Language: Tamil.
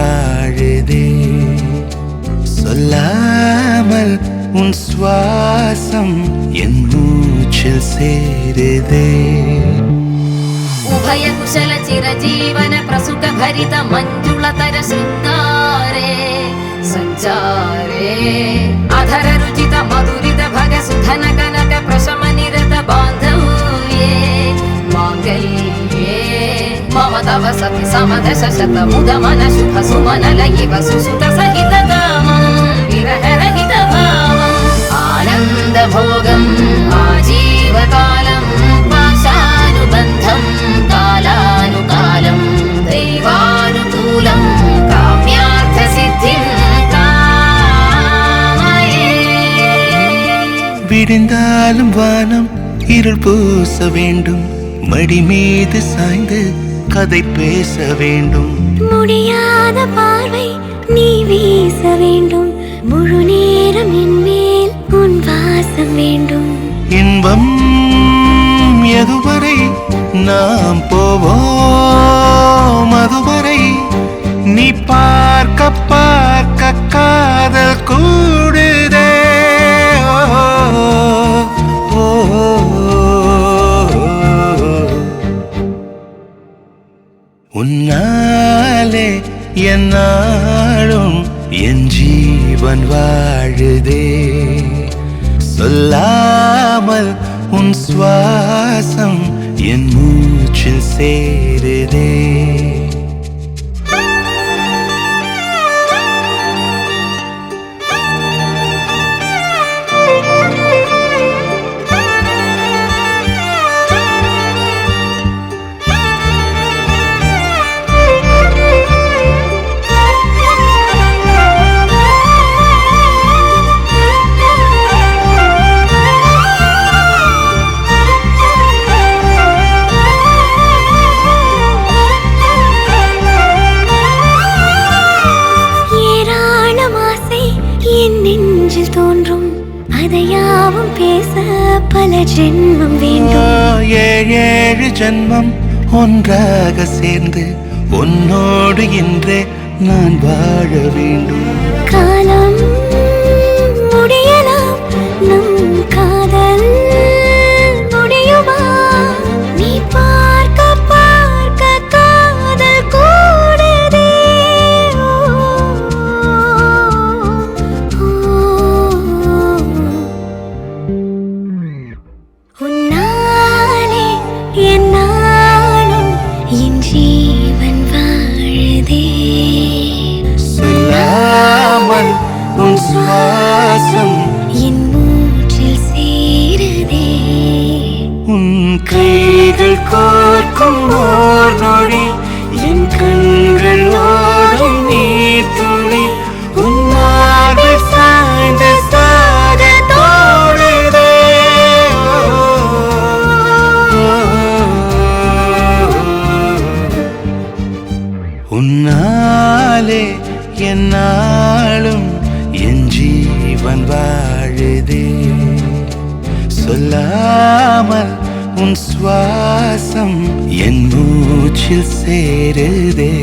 வாழுதே. சொல்லாமல் உன் சுவாசம் என் மூச்சில் சேருதே. उभय कुशल चिरजीवन प्रसुख भरित मंजुलतर शृंगारे संचारे अधर रुचित मधुरित भग सुधन कनक प्रशम निरत बांधव्ये मांगल्ये मम तव सति समदश शत मुद मन शुभ सुमन लयिव सुसुत सहित कामं विरह रहित भावं आनंद भोगं आजीवकालं पाशानुबन्धं कालानुकालं दैवानुकूलं काम्यार्थ सिद्धिं कामये. விடிந்தாலும் வானம் இருள் பூச வேண்டும், மடி மீது சாய்ந்து கதை பேச வேண்டும். முடியாத பார்வை நீ வீச வேண்டும், முழு நேரம் என் மேல் உன் வாசம் வேண்டும். இன்பம் எதுவரை நாம் போவோம், அதுவரை நீ பார்க்க பார்க்க காதல் கூடுதே. உன்னாலே என்னாலும் என் ஜீவன் வாழுதே. சொல்லாமல் உன் சுவாசம் என் மூச்சில் சேருதே. நெஞ்சில் தோன்றும் அதையாவும் பேச பல ஜென்மம் வேண்டும். ஏழு ஜென்மம் ஒன்றாக சேர்ந்து உன்னோடு இன்றே நான் வாழ வேண்டும். காலம் முடியலாம், நம் காதல் முடியுமா? நீ பார்க்க பார்க்க காதல் கூடுதே. உன்னாலே என்னாலும் என் ஜீவன் வாழுதே. சொல்லாமல் உன் சுவாசம் என் மூச்சில் சேருதே. உன் கைகள் கோர்க்கும் ஓர் நொடி என் கண்கள் ஓடும் நீர் துளி உன்னாடு சாய்ந்து சாக தோடுதே. உன்னாலே என்னாலும் என் ஜீவன் வாழுதே. சொல்லாமல் உன் சுவாசம் என் மூச்சில் சேருதே.